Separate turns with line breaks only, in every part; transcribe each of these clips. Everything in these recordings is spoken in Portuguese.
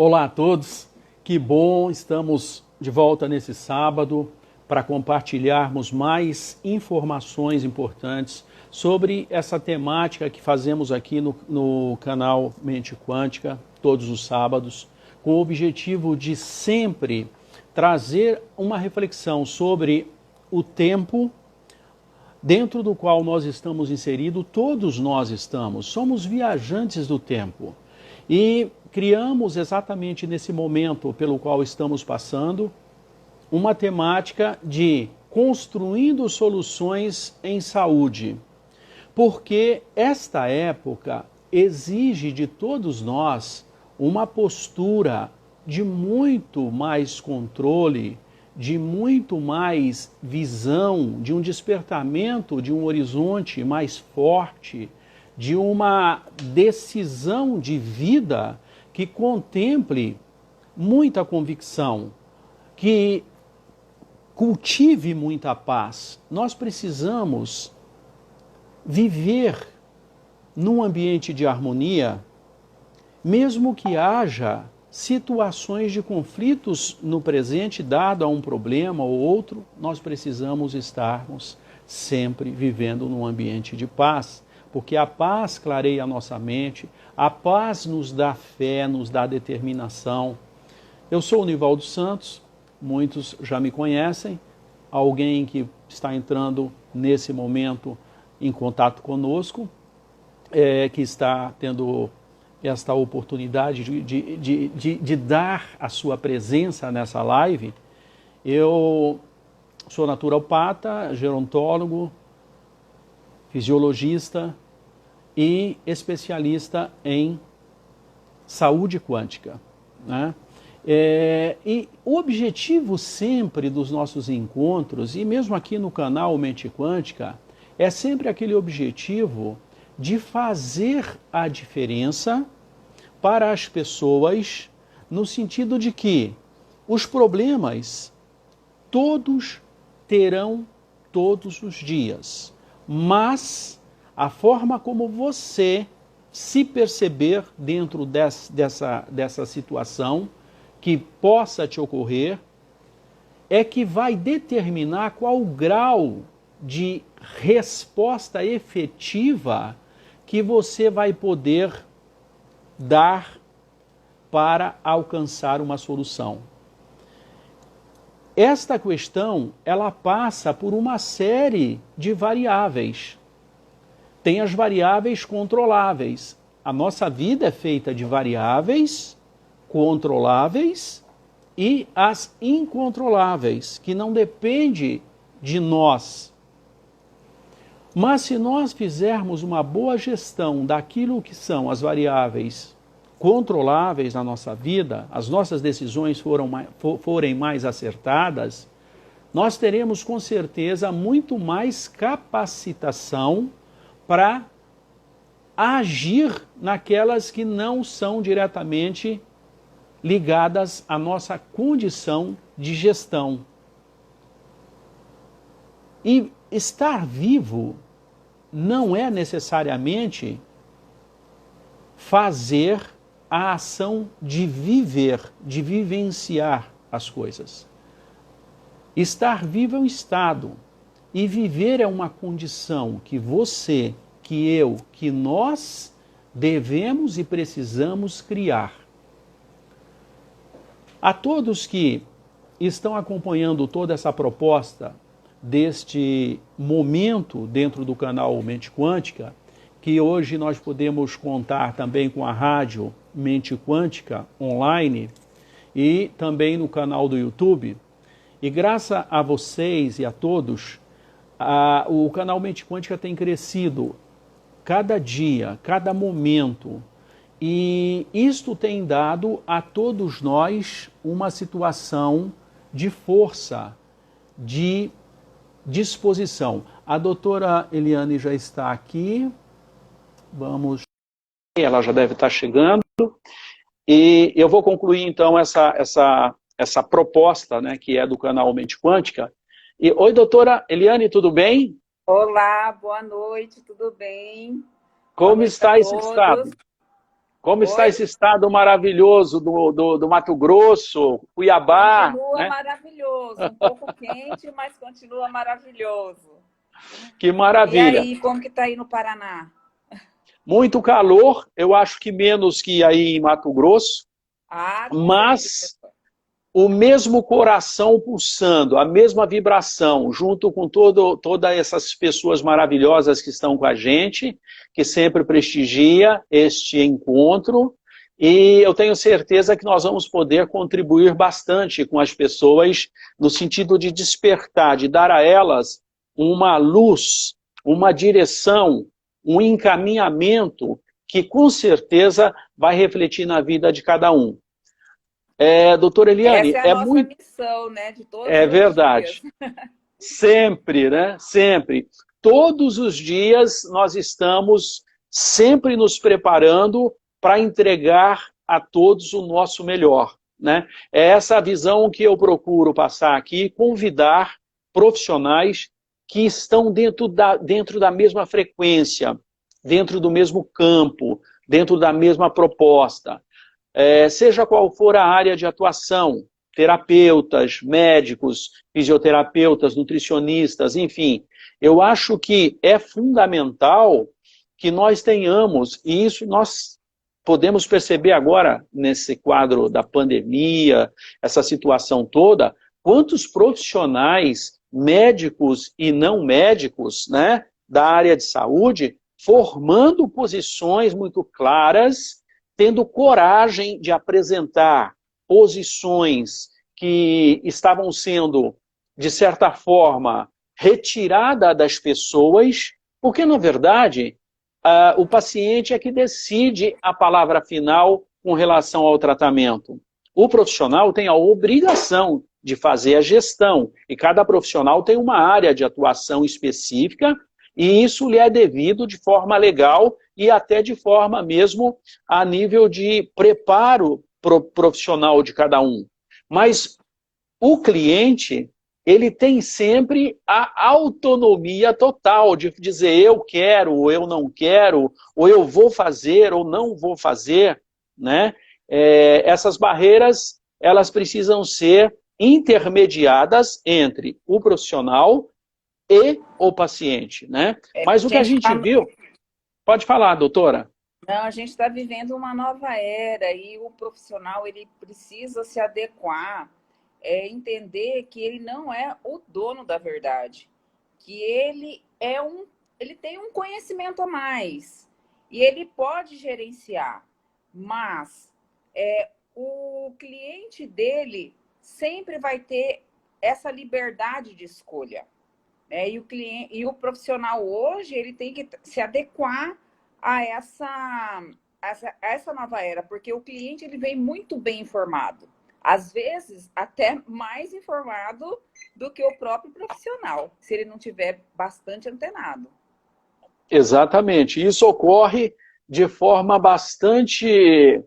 Olá a todos, que bom, estamos de volta nesse sábado para compartilharmos mais informações importantes sobre essa temática que fazemos aqui no canal Mente Quântica, todos os sábados, com o objetivo de sempre trazer uma reflexão sobre o tempo dentro do qual nós estamos inseridos. Todos nós somos viajantes do tempo. E criamos exatamente nesse momento pelo qual estamos passando uma temática de construindo soluções em saúde. Porque esta época exige de todos nós uma postura de muito mais controle, de muito mais visão, de um despertamento, de um horizonte mais forte, de uma decisão de vida que contemple muita convicção, que cultive muita paz. Nós precisamos viver num ambiente de harmonia, mesmo que haja situações de conflitos no presente, dado a um problema ou outro, nós precisamos estarmos sempre vivendo num ambiente de paz. Porque a paz clareia a nossa mente, a paz nos dá fé, nos dá determinação. Eu sou o Nivaldo Santos, muitos já me conhecem, alguém que está entrando nesse momento em contato conosco, que está tendo esta oportunidade de dar a sua presença nessa live. Eu sou naturopata, gerontólogo, fisiologista e especialista em saúde quântica, né? E o objetivo sempre dos nossos encontros, e mesmo aqui no canal Mente Quântica, é sempre aquele objetivo de fazer a diferença para as pessoas, no sentido de que os problemas todos terão todos os dias. Mas a forma como você se perceber dentro dessa situação que possa te ocorrer é que vai determinar qual o grau de resposta efetiva que você vai poder dar para alcançar uma solução. Esta questão, ela passa por uma série de variáveis. Tem as variáveis controláveis. A nossa vida é feita de variáveis controláveis e as incontroláveis, que não dependem de nós. Mas se nós fizermos uma boa gestão daquilo que são as variáveis controláveis na nossa vida, as nossas decisões forem mais acertadas, nós teremos com certeza muito mais capacitação para agir naquelas que não são diretamente ligadas à nossa condição de gestão. E estar vivo não é necessariamente fazer a ação de viver, de vivenciar as coisas. Estar vivo é um estado, e viver é uma condição que você, que eu, que nós devemos e precisamos criar. A todos que estão acompanhando toda essa proposta deste momento dentro do canal Mente Quântica, que hoje nós podemos contar também com a rádio Mente Quântica online e também no canal do YouTube. E graças a vocês e a todos, o canal Mente Quântica tem crescido cada dia, cada momento. E isto tem dado a todos nós uma situação de força, de disposição. A doutora Eliane já está aqui. Vamos. Ela já deve estar chegando. E eu vou concluir então essa proposta, né, que é do canal Mente Quântica. E, oi, doutora Eliane, tudo bem?
Olá, boa noite, tudo bem?
Como está esse estado?
Como está
Oi?
esse estado maravilhoso do Mato Grosso, Cuiabá,
Continua
né?
maravilhoso, um pouco quente, mas continua maravilhoso.
Que
E
maravilha.
aí, como que tá aí no Paraná?
Muito calor, eu acho que menos que aí em Mato Grosso,
Ah, com certeza.
mas o mesmo coração pulsando, a mesma vibração, junto com todas essas pessoas maravilhosas que estão com a gente, que sempre prestigia este encontro, e eu tenho certeza que nós vamos poder contribuir bastante com as pessoas, no sentido de despertar, de dar a elas uma luz, uma direção, um encaminhamento, que com certeza vai refletir na vida de cada um. Doutora Eliane,
Essa é a nossa missão, né, de todos
é
os dias.
verdade. Sempre, né? Sempre. Todos os dias nós estamos sempre nos preparando para entregar a todos o nosso melhor, né? É essa a visão que eu procuro passar aqui, convidar profissionais que estão dentro da mesma frequência, dentro do mesmo campo, dentro da mesma proposta. Seja qual for a área de atuação, terapeutas, médicos, fisioterapeutas, nutricionistas, enfim, eu acho que é fundamental que nós tenhamos, e isso nós podemos perceber agora nesse quadro da pandemia, essa situação toda, quantos profissionais, médicos e não médicos, né, da área de saúde, formando posições muito claras, tendo coragem de apresentar posições que estavam sendo, de certa forma, retiradas das pessoas, porque, na verdade, o paciente é que decide a palavra final com relação ao tratamento. O profissional tem a obrigação de fazer a gestão, e cada profissional tem uma área de atuação específica, e isso lhe é devido de forma legal e até de forma mesmo a nível de preparo profissional de cada um. Mas o cliente, ele tem sempre a autonomia total de dizer eu quero, ou eu não quero, ou eu vou fazer, ou não vou fazer, né? Essas barreiras, elas precisam ser intermediadas entre o profissional e o paciente, né? Mas o que a
Gente,
gente viu... Pode falar, doutora.
não, a gente está vivendo uma nova era e o profissional ele precisa se adequar, entender que ele não é o dono da verdade, que ele tem um conhecimento a mais e ele pode gerenciar, mas o cliente dele sempre vai ter essa liberdade de escolha. E o cliente e o profissional hoje ele tem que se adequar a essa nova era, porque o cliente ele vem muito bem informado, às vezes até mais informado do que o próprio profissional, se ele não tiver bastante antenado.
Exatamente. Isso ocorre de forma bastante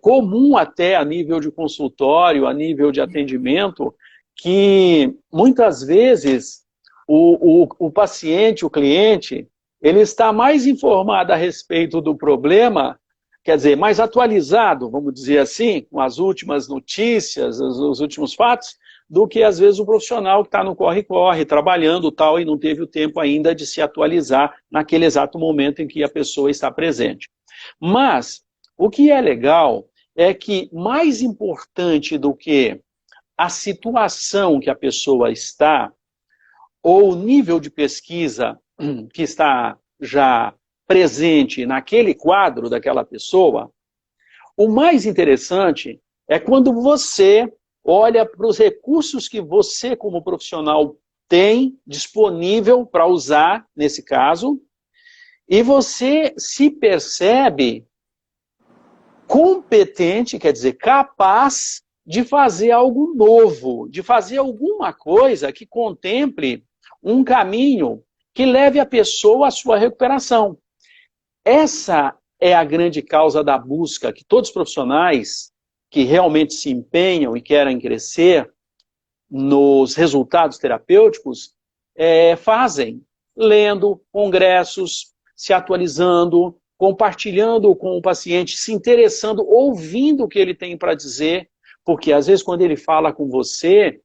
comum até a nível de consultório, a nível de atendimento, que muitas vezes o paciente, o cliente, ele está mais informado a respeito do problema, quer dizer, mais atualizado, vamos dizer assim, com as últimas notícias, os últimos fatos, do que às vezes o profissional que está no corre-corre, trabalhando tal, e não teve o tempo ainda de se atualizar naquele exato momento em que a pessoa está presente. Mas o que é legal é que mais importante do que a situação que a pessoa está, ou o nível de pesquisa que está já presente naquele quadro daquela pessoa, o mais interessante é quando você olha para os recursos que você, como profissional, tem disponível para usar, nesse caso, e você se percebe competente, quer dizer, capaz de fazer algo novo, de fazer alguma coisa que contemple um caminho que leve a pessoa à sua recuperação. Essa é a grande causa da busca que todos os profissionais que realmente se empenham e querem crescer nos resultados terapêuticos fazem, lendo congressos, se atualizando, compartilhando com o paciente, se interessando, ouvindo o que ele tem para dizer, porque às vezes quando ele fala com você,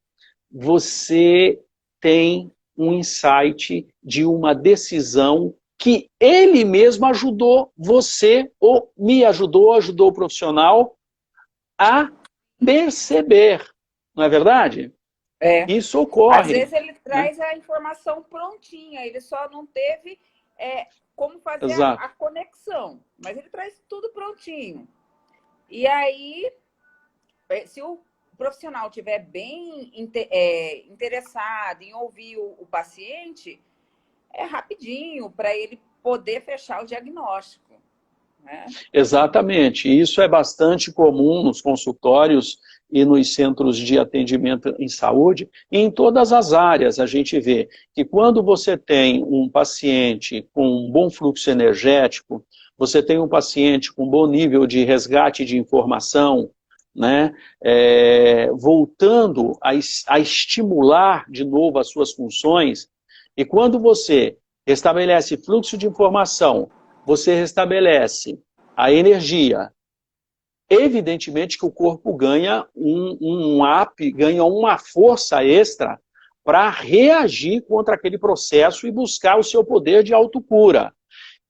você tem um insight de uma decisão que ele mesmo ajudou você, ou me ajudou, ajudou o profissional a perceber, não é verdade?
É.
Isso
Às
ocorre,
vezes ele
né?
traz a informação prontinha, ele só não teve como fazer
Exato.
a conexão, mas ele traz tudo prontinho. E aí, se o profissional estiver bem interessado em ouvir o paciente, é rapidinho para ele poder fechar o diagnóstico, né?
Exatamente. Isso é bastante comum nos consultórios e nos centros de atendimento em saúde, e em todas as áreas a gente vê que quando você tem um paciente com um bom fluxo energético, você tem um paciente com bom nível de resgate de informação, né, voltando a estimular de novo as suas funções, e quando você estabelece fluxo de informação, você restabelece a energia, evidentemente que o corpo ganha um up, ganha uma força extra para reagir contra aquele processo e buscar o seu poder de autocura.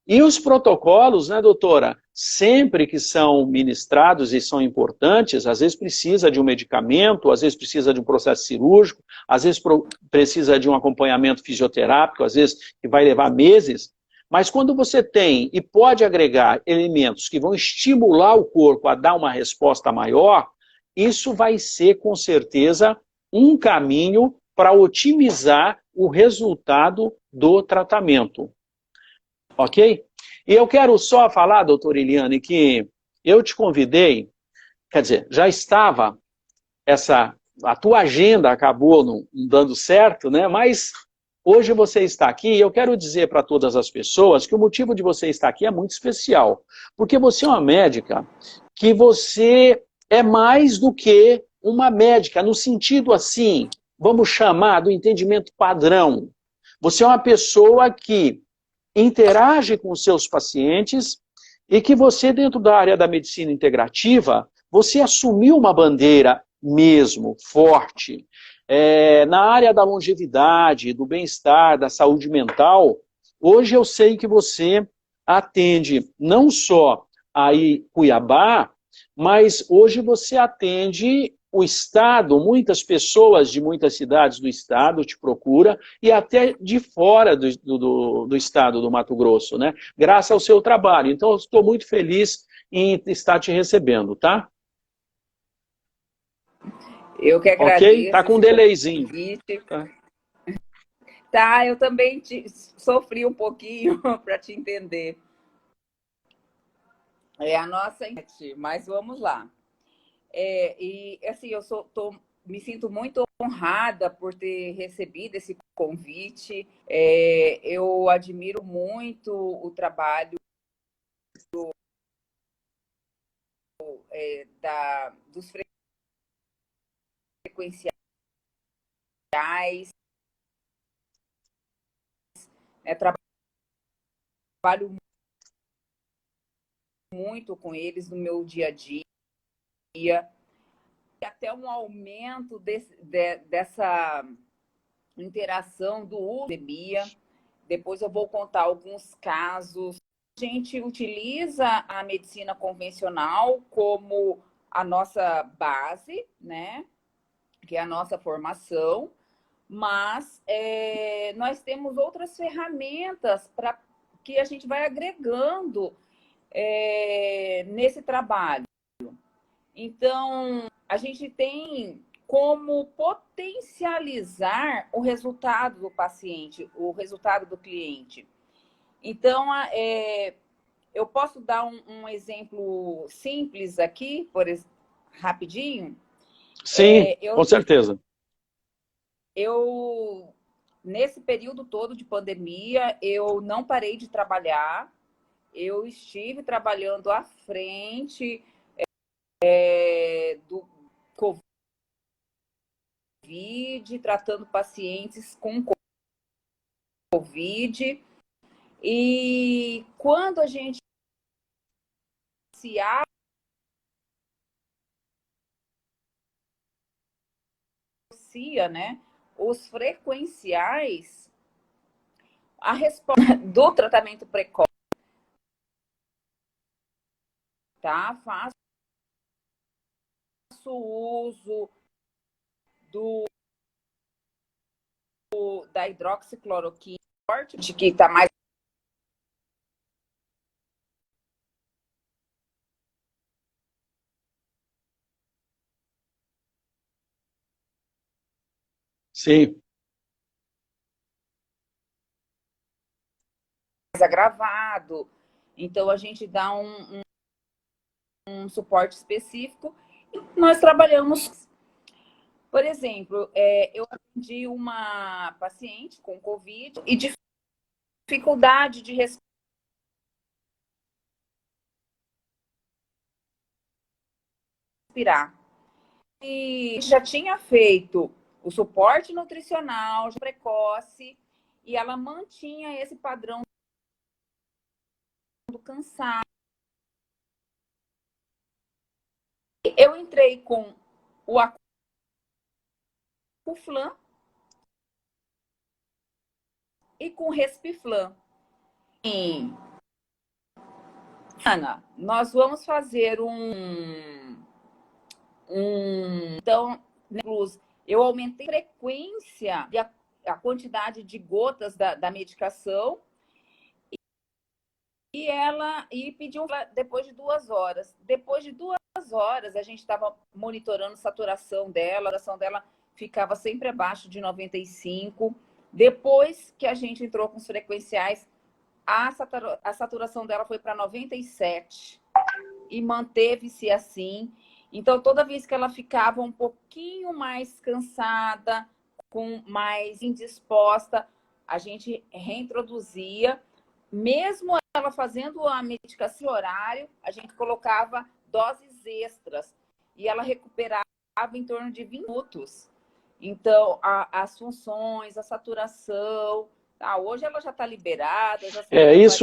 E os protocolos, né, doutora, sempre que são ministrados e são importantes, às vezes precisa de um medicamento, às vezes precisa de um processo cirúrgico, às vezes precisa de um acompanhamento fisioterápico, às vezes que vai levar meses, mas quando você tem e pode agregar elementos que vão estimular o corpo a dar uma resposta maior, isso vai ser, com certeza, um caminho para otimizar o resultado do tratamento. Ok? E eu quero só falar, doutora Eliane, que eu te convidei, quer dizer, já estava, a tua agenda acabou não dando certo, né? Mas hoje você está aqui e eu quero dizer para todas as pessoas que o motivo de você estar aqui é muito especial. Porque você é uma médica que você é mais do que uma médica, no sentido assim, vamos chamar do entendimento padrão. Você é uma pessoa que interage com os seus pacientes e que você, dentro da área da medicina integrativa, você assumiu uma bandeira mesmo forte. Na área da longevidade, do bem-estar, da saúde mental, hoje eu sei que você atende não só aí Cuiabá, mas hoje você atende o Estado, muitas pessoas de muitas cidades do Estado te procuram e até de fora do Estado do Mato Grosso, né? Graças ao seu trabalho. Então, eu estou muito feliz em estar te recebendo, tá?
Eu que
Ok? Tá
agradeço
com um
esse
delayzinho.
convite.
Tá?
Tá, eu também sofri um pouquinho para te entender. É a nossa, mas vamos lá. E assim, me sinto muito honrada por ter recebido esse convite. Eu admiro muito o trabalho dos frequenciais, né? Trabalho muito com eles no meu dia a dia. Até um aumento dessa interação do uso da pandemia. Depois eu vou contar alguns casos. A gente utiliza a medicina convencional como a nossa base, né? Que é a nossa formação, mas nós temos outras ferramentas para que a gente vai agregando nesse trabalho. Então, a gente tem como potencializar o resultado do paciente, o resultado do cliente. Então, eu posso dar um exemplo simples aqui, rapidinho?
Sim, com certeza.
Nesse período todo de pandemia, eu não parei de trabalhar, eu estive trabalhando à frente do Covid, tratando pacientes com Covid. E quando a gente associa, né, os frequenciais à resposta do tratamento precoce, tá? Faço uso da hidroxicloroquina, de que está mais
Sim.
agravado. Então, a gente dá um suporte específico e nós trabalhamos. Por exemplo, eu atendi uma paciente com Covid e dificuldade de respirar. E já tinha feito o suporte nutricional precoce e ela mantinha esse padrão do cansaço. Eu entrei com o Acuflan e com o Respiflan. Ana, nós vamos fazer então, eu aumentei a frequência e a quantidade de gotas da medicação e pediu depois de 2 horas. Depois de 2 horas, a gente estava monitorando a saturação dela ficava sempre abaixo de 95. Depois que a gente entrou com os frequenciais, a saturação dela foi para 97 e manteve-se assim. Então, toda vez que ela ficava um pouquinho mais cansada, mais indisposta, a gente reintroduzia. Mesmo ela fazendo a medicação horário, a gente colocava doses extras e ela recuperava em torno de 20 minutos. Então, as funções, a saturação, hoje ela já está liberada.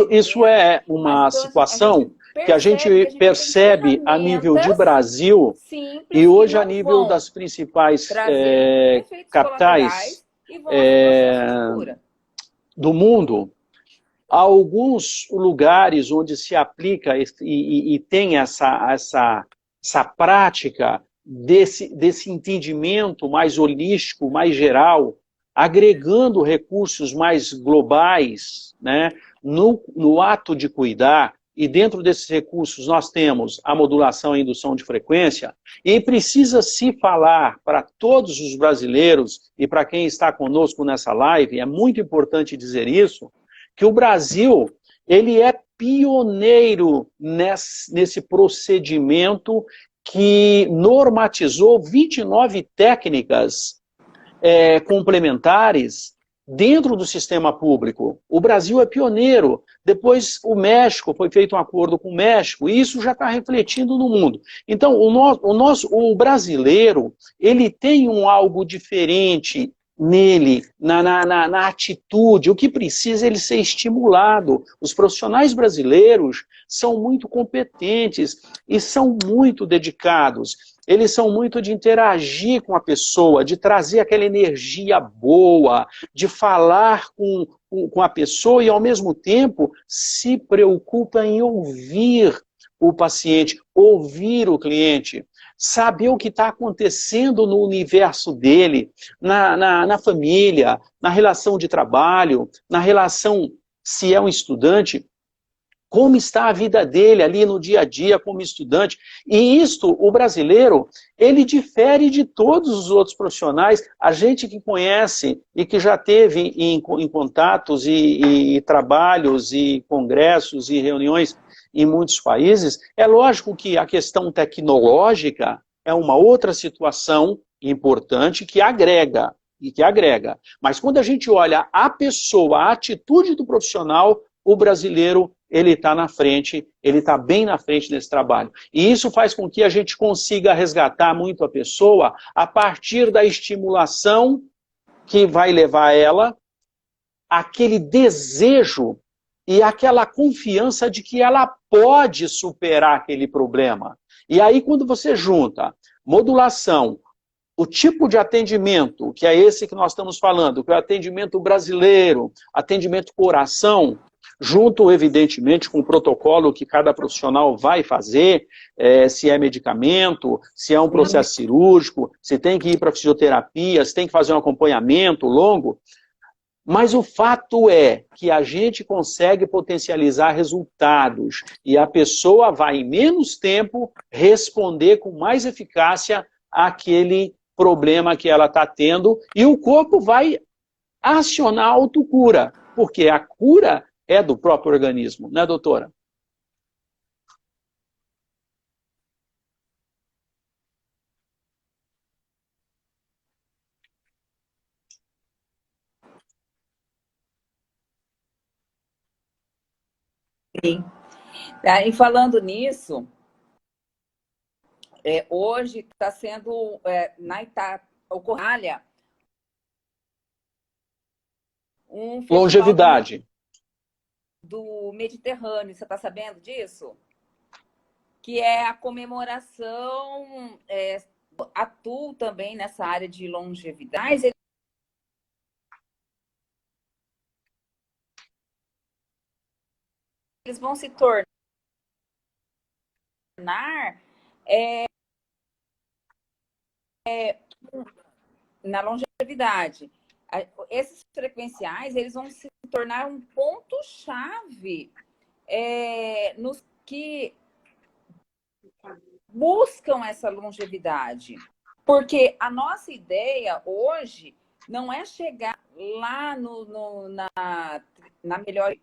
Isso é uma situação que a gente percebe a nível de Brasil e hoje a nível das principais capitais do mundo. Há alguns lugares onde se aplica e tem essa prática desse entendimento mais holístico, mais geral, agregando recursos mais globais, né, no ato de cuidar, e dentro desses recursos nós temos a modulação e indução de frequência, e precisa se falar para todos os brasileiros e para quem está conosco nessa live, é muito importante dizer isso, que o Brasil, ele é pioneiro nesse procedimento que normatizou 29 técnicas complementares dentro do sistema público. O Brasil é pioneiro. Depois o foi feito um acordo com o México, e isso já está refletindo no mundo. Então, o brasileiro, ele tem algo diferente nele, na atitude. O que precisa é ele ser estimulado. Os profissionais brasileiros são muito competentes e são muito dedicados. Eles são muito de interagir com a pessoa, de trazer aquela energia boa, de falar com a pessoa e, ao mesmo tempo, se preocupa em ouvir o paciente, ouvir o cliente, saber o que está acontecendo no universo dele, na família, na relação de trabalho, na relação, se é um estudante, como está a vida dele ali no dia a dia como estudante. E isto, o brasileiro, ele difere de todos os outros profissionais. A gente que conhece e que já teve em contatos e trabalhos e congressos e reuniões em muitos países, é lógico que a questão tecnológica é uma outra situação importante que agrega. Mas quando a gente olha a pessoa, a atitude do profissional, o brasileiro, ele está na frente, ele está bem na frente nesse trabalho. E isso faz com que a gente consiga resgatar muito a pessoa a partir da estimulação que vai levar ela àquele desejo e aquela confiança de que ela pode superar aquele problema. E aí, quando você junta modulação, o tipo de atendimento, que é esse que nós estamos falando, que é o atendimento brasileiro, atendimento coração, junto, evidentemente, com o protocolo que cada profissional vai fazer, se é medicamento, se é um processo cirúrgico, se tem que ir para fisioterapia, se tem que fazer um acompanhamento longo. Mas o fato é que a gente consegue potencializar resultados e a pessoa vai, em menos tempo, responder com mais eficácia àquele problema que ela está tendo e o corpo vai acionar a autocura, porque a cura é do próprio organismo, né, doutora?
Sim. E falando nisso, hoje está sendo, na Itália, um festival
Longevidade.
do Mediterrâneo. Você está sabendo disso? Que é a comemoração, atuo também nessa área de longevidade. Eles vão se tornar na longevidade. Esses frequenciais, eles vão se tornar um ponto-chave nos que buscam essa longevidade. Porque a nossa ideia hoje não é chegar lá na melhor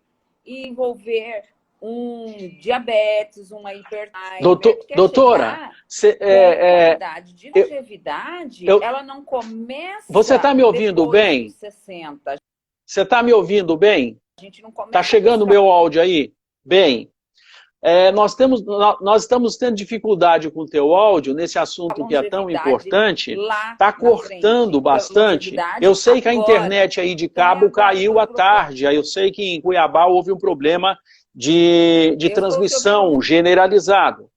e envolver um diabetes, uma hipertensão.
Doutora,
qualidade de longevidade, ela não começa.
Você está me ouvindo bem?
60.
Você está me ouvindo bem?
A gente não começa.
Está chegando o meu áudio aí? Bem. Nós estamos tendo dificuldade com o teu áudio nesse assunto que é tão importante, está cortando bastante. Eu sei que a internet aí de cabo caiu à tarde, eu sei que em Cuiabá houve um problema de transmissão generalizado.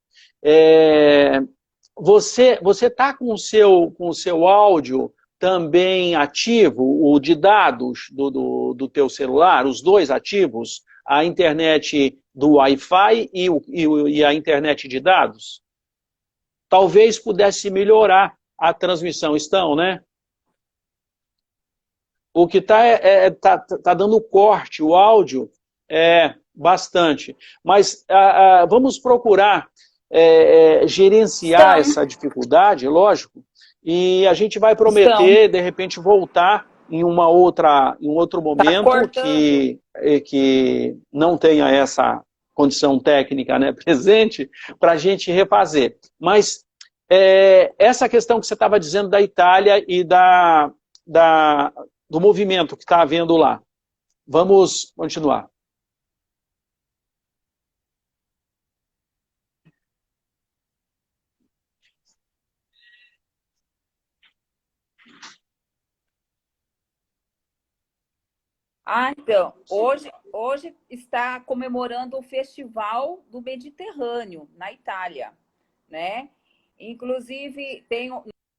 Você está com o seu áudio também ativo, o de dados do teu celular, os dois ativos, a internet do Wi-Fi e a internet de dados? Talvez pudesse melhorar a transmissão. Estão, né? O que tá dando corte, o áudio bastante. Mas vamos procurar gerenciar essa dificuldade, lógico, e a gente vai prometer, de repente, voltar em um outro momento que não tenha essa condição técnica, né, presente, para a gente refazer. Mas essa questão que você estava dizendo da Itália e do movimento que está havendo lá. Vamos continuar.
Então, hoje está comemorando o Festival do Mediterrâneo, na Itália, né? Inclusive,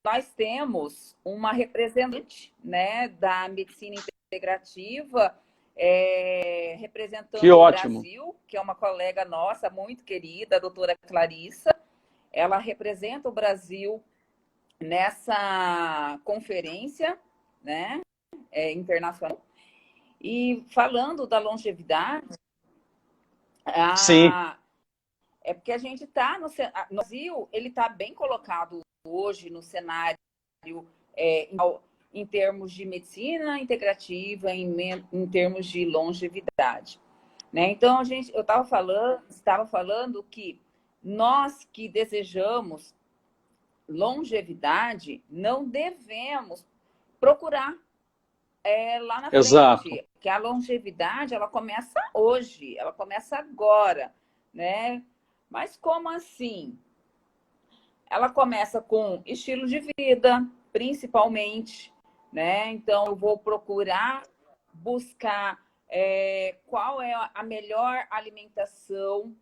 nós temos uma representante, né, da medicina integrativa representando o Brasil, que é uma colega nossa muito querida, a doutora Clarissa. Ela representa o Brasil nessa conferência, né, internacional. E falando da longevidade,
Sim.
É porque a gente está no Brasil, ele está bem colocado hoje no cenário em termos de medicina integrativa, em termos de longevidade, né? Então eu estava falando que nós que desejamos longevidade não devemos procurar lá na frente.
Exato.
Que a longevidade, ela começa hoje, ela começa agora, né? Mas como assim? Ela começa com estilo de vida, principalmente, né? Então, eu vou procurar buscar qual é a melhor alimentação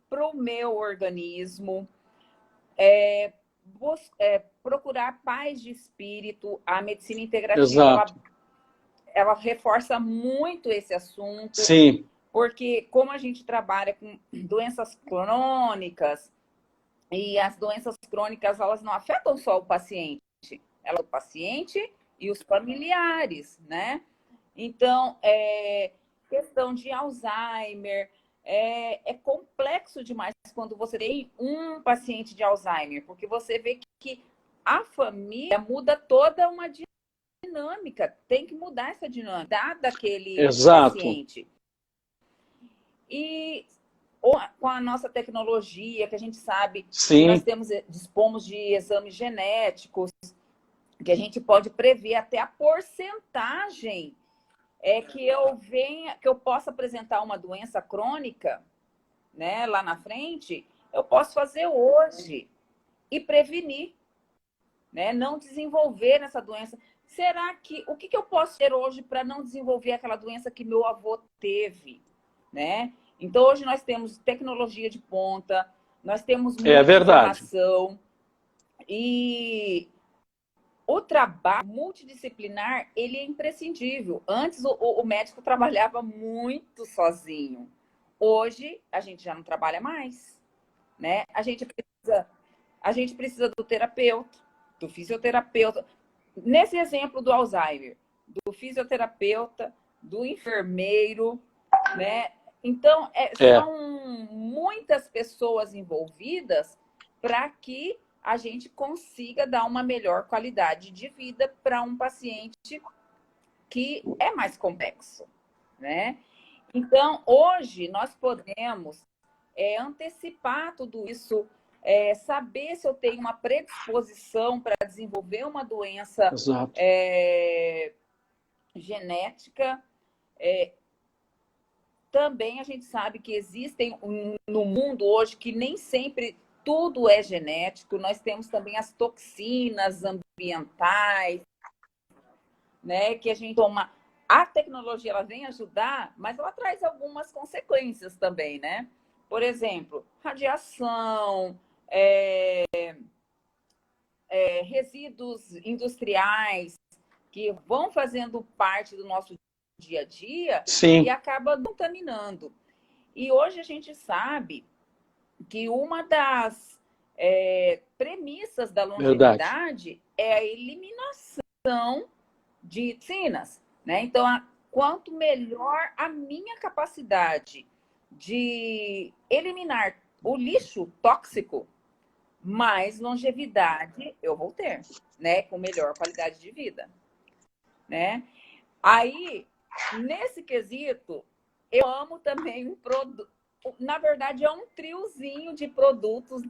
para o meu organismo, procurar paz de espírito. A medicina integrativa, ela reforça muito esse assunto.
Sim.
Porque como a gente trabalha com doenças crônicas, e as doenças crônicas, elas não afetam só o paciente, ela o paciente e os familiares, né? Então, questão de Alzheimer, é complexo demais quando você tem um paciente de Alzheimer, porque você vê que a família muda toda uma dinâmica, tem que mudar essa dinâmica daquele paciente. E com a nossa tecnologia, que a gente sabe que nós dispomos de exames genéticos, que a gente pode prever até a porcentagem que eu possa apresentar uma doença crônica, né, lá na frente, eu posso fazer hoje e prevenir, né, não desenvolver essa doença. Será que o que eu posso ter hoje para não desenvolver aquela doença que meu avô teve, né? Então, hoje nós temos tecnologia de ponta, nós temos muita informação, e o trabalho multidisciplinar, ele é imprescindível. Antes, o médico trabalhava muito sozinho. Hoje, a gente já não trabalha mais, né? A gente precisa do terapeuta, do fisioterapeuta. Nesse exemplo do Alzheimer, do fisioterapeuta, do enfermeiro, né? Então, são muitas pessoas envolvidas para que a gente consiga dar uma melhor qualidade de vida para um paciente que é mais complexo, né? Então, hoje, nós podemos antecipar tudo isso, saber se eu tenho uma predisposição para desenvolver uma doença genética. Também a gente sabe que existem no mundo hoje que nem sempre tudo é genético. Nós temos também as toxinas ambientais, né, que a gente toma. A tecnologia, ela vem ajudar, mas ela traz algumas consequências também, né? Por exemplo, radiação, resíduos industriais que vão fazendo parte do nosso dia a dia e acaba contaminando. E hoje a gente sabe que uma das premissas da longevidade é a eliminação de toxinas, né? Então, quanto melhor a minha capacidade de eliminar o lixo tóxico, mais longevidade eu vou ter, né? Com melhor qualidade de vida, né? Aí, nesse quesito, eu amo também um produto. Na verdade, é um triozinho de produtos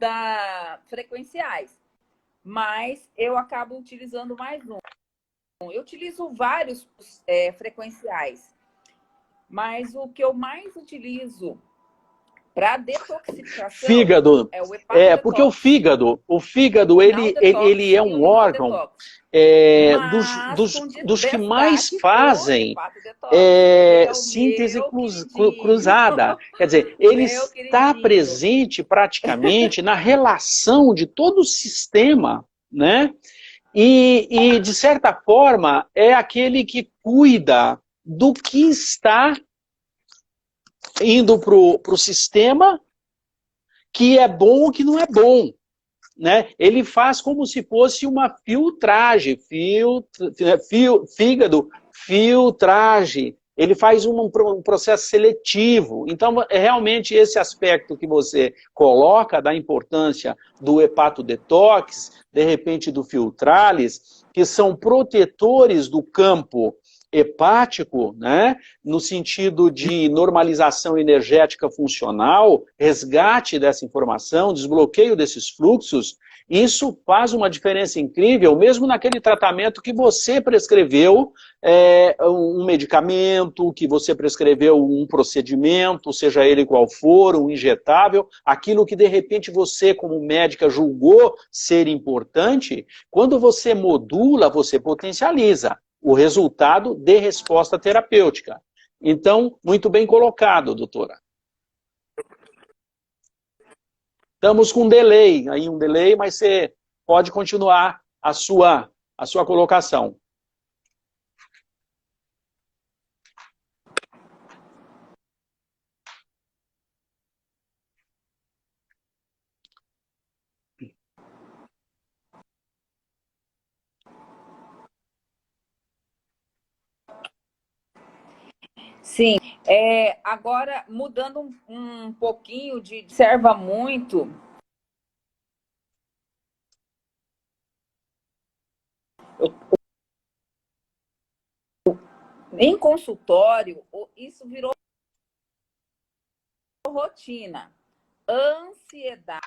frequenciais, mas eu acabo utilizando mais um. Eu utilizo vários frequenciais, mas o que eu mais utilizo para detoxificação
fígado.
É o hepatodetox.
Porque o fígado ele é um órgão dos que mais fazem síntese cruzada. Quer dizer, ele está presente praticamente na relação de todo o sistema, né? E, de certa forma, é aquele que cuida do que está indo para o sistema, que é bom ou que não é bom, né? Ele faz como se fosse uma filtragem, fígado, filtragem. Ele faz um processo seletivo. Então, é realmente esse aspecto que você coloca da importância do hepatodetox, de repente do filtralis, que são protetores do campo hepático, né, no sentido de normalização energética funcional, resgate dessa informação, desbloqueio desses fluxos. Isso faz uma diferença incrível, mesmo naquele tratamento que você prescreveu, um medicamento, que você prescreveu um procedimento, seja ele qual for, um injetável, aquilo que de repente você, como médica, julgou ser importante, quando você modula, você potencializa o resultado de resposta terapêutica. Então, muito bem colocado, doutora. Estamos com um delay, mas você pode continuar a sua colocação.
Sim, agora mudando um pouquinho observa muito em consultório, isso virou rotina. Ansiedade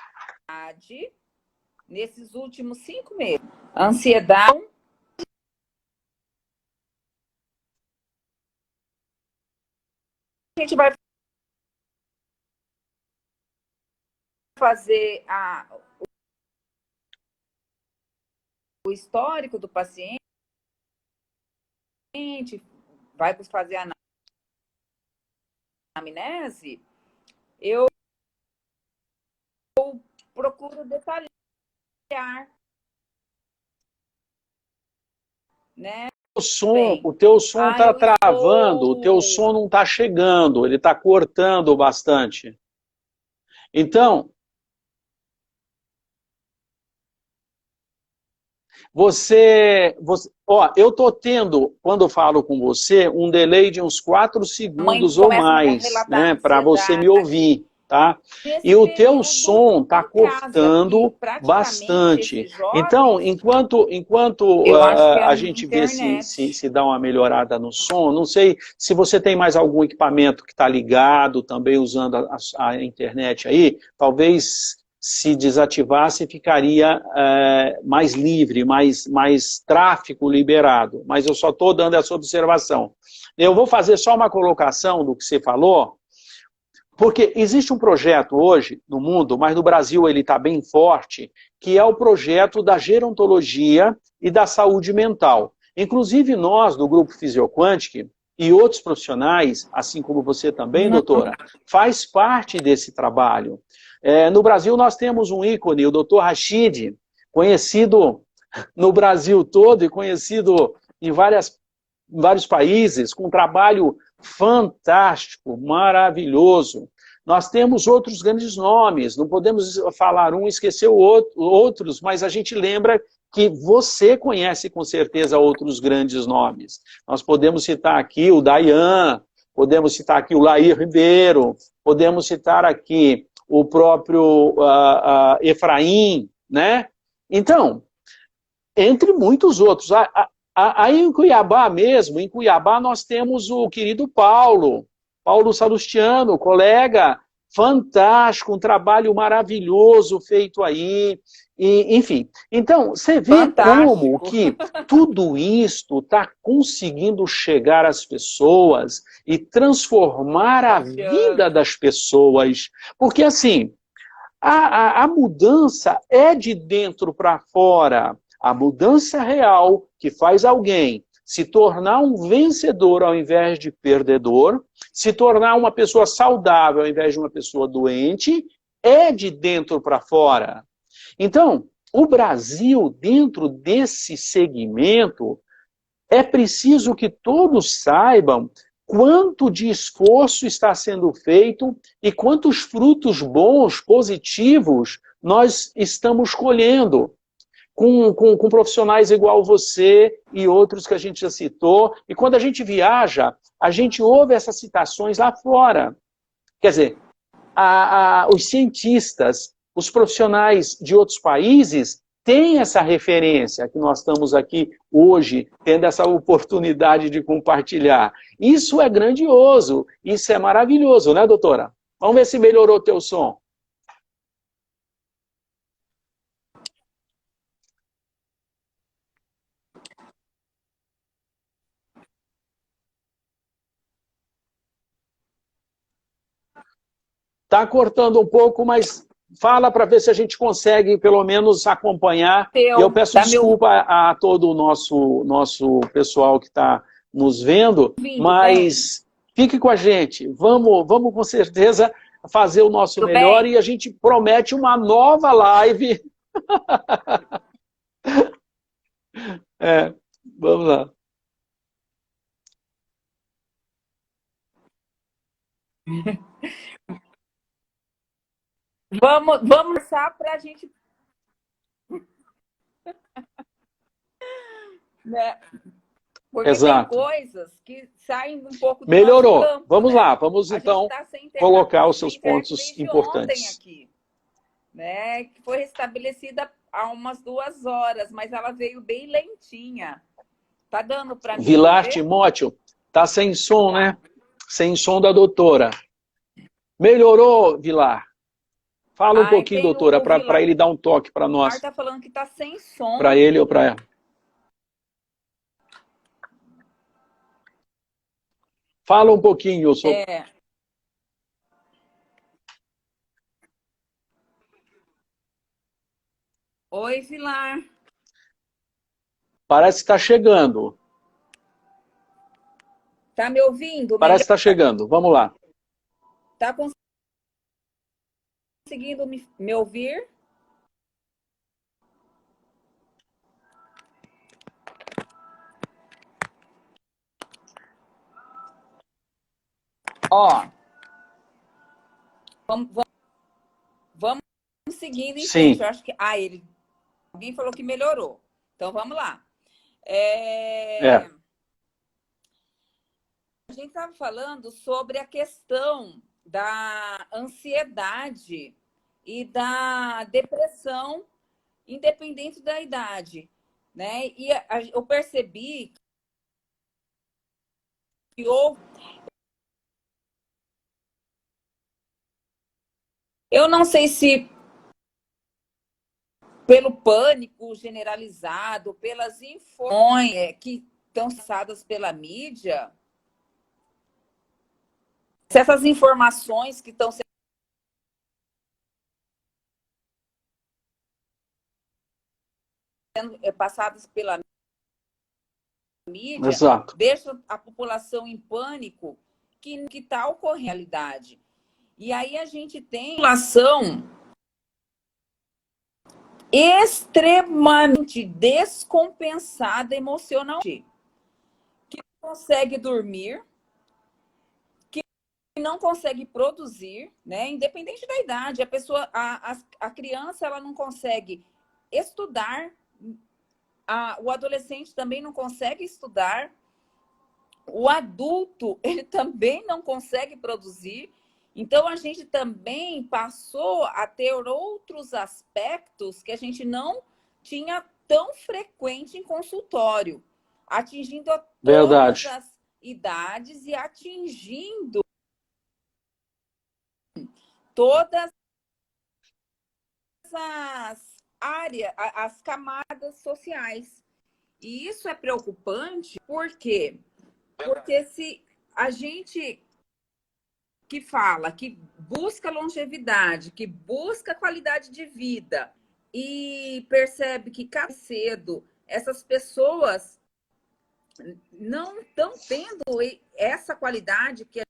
nesses últimos 5 meses. Ansiedade. A gente vai fazer o histórico do paciente, vai fazer a anamnese, eu procuro detalhar, né?
O teu som está travando, o teu som não está chegando, ele está cortando bastante. Então, eu estou tendo, quando eu falo com você, um delay de uns 4 segundos ou mais, né, para você me ouvir, tá? E o teu som está cortando bastante. Então, enquanto a gente vê se dá uma melhorada no som, não sei se você tem mais algum equipamento que está ligado, também usando a internet aí, talvez se desativasse ficaria mais livre, mais tráfego liberado. Mas eu só estou dando essa observação. Eu vou fazer só uma colocação do que você falou, porque existe um projeto hoje no mundo, mas no Brasil ele está bem forte, que é o projeto da gerontologia e da saúde mental. Inclusive nós, do Grupo Physioquantic, e outros profissionais, assim como você também, doutora, faz parte desse trabalho. No Brasil nós temos um ícone, o Dr. Rachid, conhecido no Brasil todo e conhecido em vários países, com um trabalho fantástico, maravilhoso. Nós temos outros grandes nomes, não podemos falar um e esquecer outros, mas a gente lembra que você conhece com certeza outros grandes nomes. Nós podemos citar aqui o Dayan, podemos citar aqui o Lair Ribeiro, podemos citar aqui o próprio Efraim, né? Então, entre muitos outros. Aí em Cuiabá mesmo, em Cuiabá nós temos o querido Paulo Salustiano, colega fantástico, um trabalho maravilhoso feito aí, enfim. Então, você vê como que tudo isto está conseguindo chegar às pessoas e transformar a vida das pessoas. Porque, assim, a mudança é de dentro para fora. A mudança real que faz alguém se tornar um vencedor ao invés de perdedor, se tornar uma pessoa saudável ao invés de uma pessoa doente, é de dentro para fora. Então, o Brasil, dentro desse segmento, é preciso que todos saibam quanto de esforço está sendo feito e quantos frutos bons, positivos, nós estamos colhendo. Com profissionais igual você e outros que a gente já citou. E quando a gente viaja, a gente ouve essas citações lá fora. Quer dizer, os cientistas, os profissionais de outros países têm essa referência que nós estamos aqui hoje, tendo essa oportunidade de compartilhar. Isso é grandioso, isso é maravilhoso, né, doutora? Vamos ver se melhorou o teu som. Está cortando um pouco, mas fala para ver se a gente consegue, pelo menos, acompanhar. E eu peço desculpa a todo o nosso pessoal que está nos vendo, mas Fique com a gente. Vamos com certeza fazer o nosso
Tudo
melhor
bem.
e a gente promete uma nova live. É, vamos lá.
Vamos começar para a gente, né? Porque
Exato.
tem coisas que saem um pouco do nosso
Melhorou.
campo,
Vamos
né?
lá, vamos
A gente
então
está sem internet,
colocar os
sem
seus
internet
pontos
desde ontem
importantes.
aqui, né? Que foi restabelecida há umas 2 horas, mas ela veio bem lentinha. Tá dando para me
Vilar
ouvir?
Timóteo, tá sem som,
Tá.
né? Sem som da doutora. Melhorou, Vilar? Fala um
Ai,
pouquinho,
tem
doutora,
o
para
Vilar
ele dar um toque para nós.
tá falando que tá sem som.
Para ele ou para ela. Fala um pouquinho, eu sou...
É. Oi, Vilar.
Parece que está chegando.
Tá me ouvindo?
Parece que
Melhor?
está chegando. Vamos lá.
Tá conseguindo me ouvir? Ó, vamos seguindo em frente.
Sim.
Eu acho que alguém falou que melhorou. Então vamos lá.
É.
A gente estava falando sobre a questão da ansiedade e da depressão, independente da idade, né? E eu percebi que houve. Eu não sei se pelo pânico generalizado, pelas informações que estão passadas pela mídia, se essas informações que estão sendo passadas pela mídia,
Exato.
deixam a população em pânico que está ocorrendo na realidade. E aí a gente tem uma população extremamente descompensada emocionalmente, que não consegue dormir, que não consegue produzir, né? Independente da idade, a pessoa, a criança, ela não consegue estudar, o adolescente também não consegue estudar, o adulto, ele também não consegue produzir. Então, a gente também passou a ter outros aspectos que a gente não tinha tão frequente em consultório, atingindo a todas
Verdade.
as idades e atingindo todas as áreas, as camadas sociais. E isso é preocupante, por quê? Porque se a gente que fala, que busca longevidade, que busca qualidade de vida e percebe que cada cedo essas pessoas não estão tendo essa qualidade que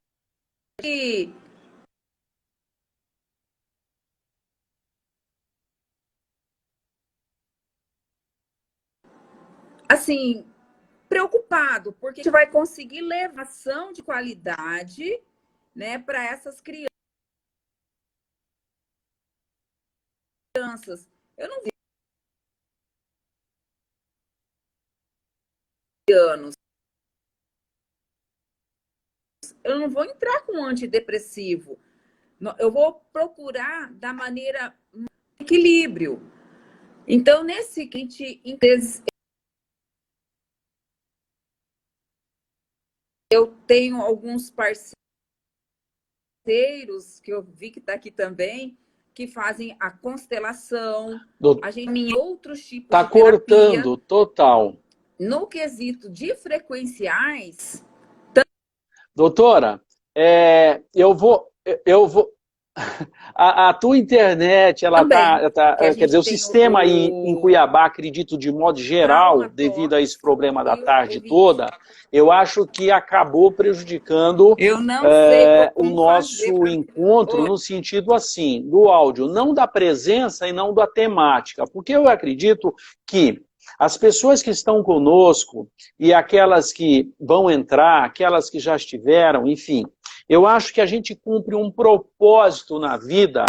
assim, preocupado, porque a gente vai conseguir levação de qualidade, né, para essas crianças. Eu não vi anos. Eu não vou entrar com antidepressivo. Eu vou procurar da maneira equilíbrio. Então, nesse que a gente eu tenho alguns parceiros que eu vi que está aqui também, que fazem a constelação, a gente tem outros tipos
tá
de terapia.
cortando, total.
No quesito de frequenciais...
Doutora, eu vou A tua internet, ela
Também, que a
quer dizer,
gente
o
tem
sistema aí em Cuiabá, acredito, de modo geral, devido a esse
traumatólogos
problema da
e
tarde
ouvintes.
toda, eu acho que acabou prejudicando
Eu não sei
o
como fazer
nosso
para...
encontro no sentido assim, do áudio, não da presença e não da temática, porque eu acredito que as pessoas que estão conosco e aquelas que vão entrar, aquelas que já estiveram, enfim, eu acho que a gente cumpre um propósito na vida,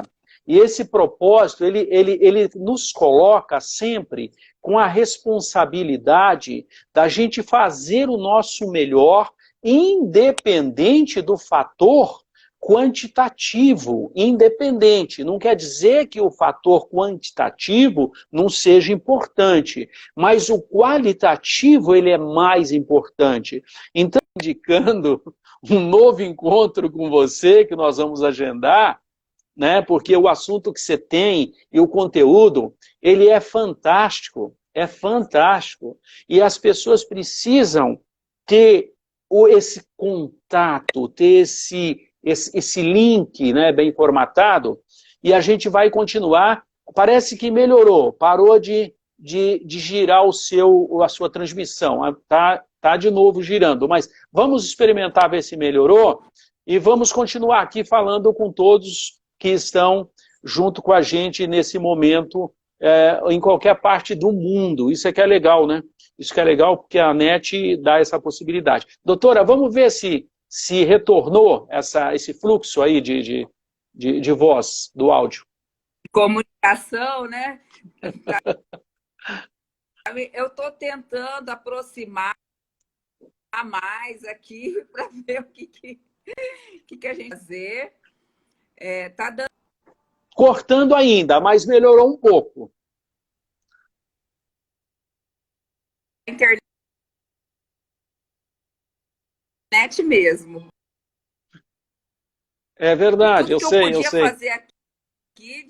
e esse propósito, ele nos coloca sempre com a responsabilidade da gente fazer o nosso melhor, independente do fator quantitativo, independente. Não quer dizer que o fator quantitativo não seja importante, mas o qualitativo ele é mais importante. Então, indicando um novo encontro com você, que nós vamos agendar, né? Porque o assunto que você tem e o conteúdo, ele é fantástico, é fantástico. E as pessoas precisam ter esse contato, ter esse link, né, bem formatado, e a gente vai continuar. Parece que melhorou, parou de girar a sua transmissão, tá de novo girando, mas vamos experimentar ver se melhorou e vamos continuar aqui falando com todos que estão junto com a gente nesse momento, em qualquer parte do mundo. Isso é que é legal, né? Isso que é legal porque a NET dá essa possibilidade. Doutora, vamos ver se retornou esse fluxo aí de voz do áudio.
Comunicação, né? Eu estou tentando aproximar mais aqui para ver o que a gente vai fazer. Tá dando
Cortando ainda, mas melhorou um pouco.
internet mesmo.
É
E
verdade,
tudo
eu
que eu
sei, eu
podia
sei.
fazer aqui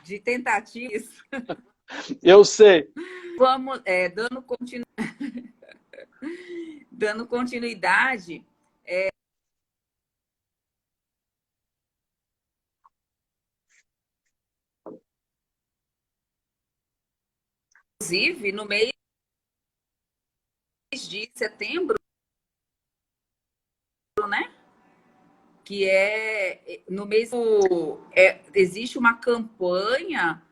de tentativas,
Eu sei.
vamos dando continuidade. Inclusive, no mês de setembro, né? Que no mês existe uma campanha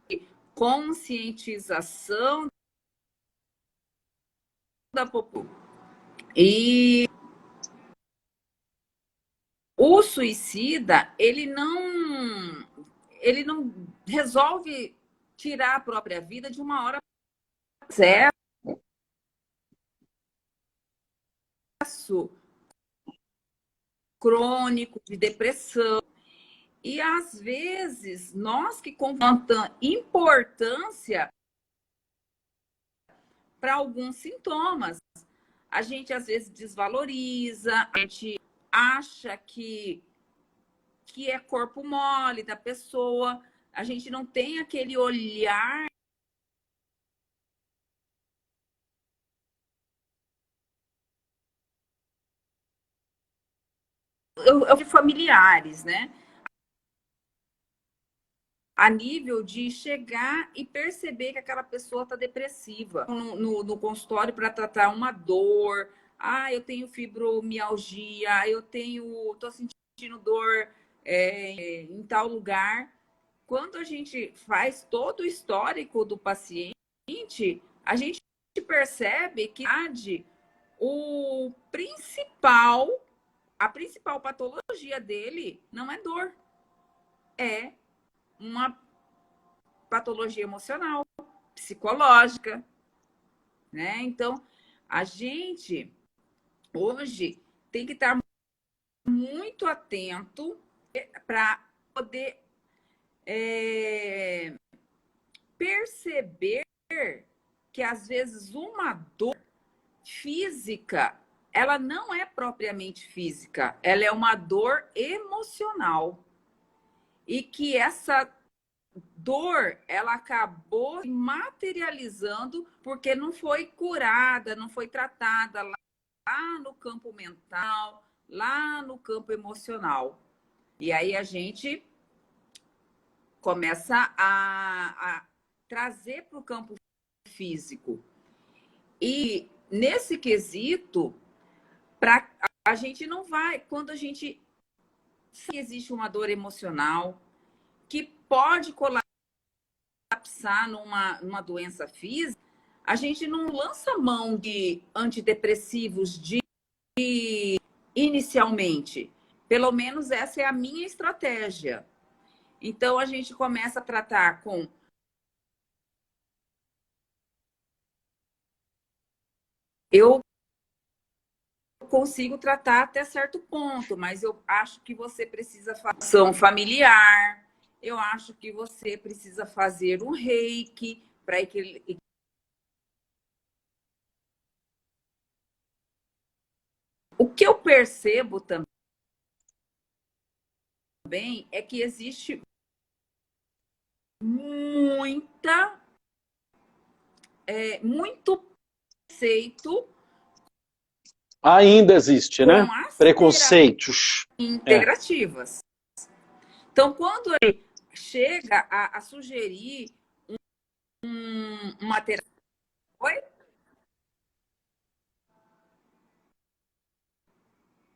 de conscientização da população. E o suicida, ele não resolve tirar a própria vida de uma hora certa. Crônico de depressão. E às vezes nós que confrontamos importância para alguns sintomas, a gente às vezes desvaloriza, a gente acha que é corpo mole da pessoa, a gente não tem aquele olhar. Eu vi familiares, né? A nível de chegar e perceber que aquela pessoa está depressiva. No consultório para tratar uma dor. Ah, eu tenho fibromialgia, tô sentindo dor em tal lugar. Quando a gente faz todo o histórico do paciente, a gente percebe que a principal patologia dele não é dor, é uma patologia emocional, psicológica, né? Então, a gente hoje tem que estar muito atento para poder perceber que às vezes uma dor física, ela não é propriamente física, ela é uma dor emocional. E que essa dor, ela acabou materializando porque não foi curada, não foi tratada lá no campo mental, lá no campo emocional. E aí a gente começa a trazer para o campo físico. E nesse quesito, a gente não vai, quando a gente sabe que existe uma dor emocional que pode colapsar numa doença física, a gente não lança mão de antidepressivos inicialmente. Pelo menos essa é a minha estratégia. Então a gente começa a tratar com eu consigo tratar até certo ponto, mas eu acho que você precisa fazer ação familiar, eu acho que você precisa fazer um reiki para equilibrar. O que eu percebo também é que existe muito preconceito
Ainda existe, né?
com as terapias
Preconceitos.
integrativas. Então, quando ele chega a sugerir uma terapia... Oi?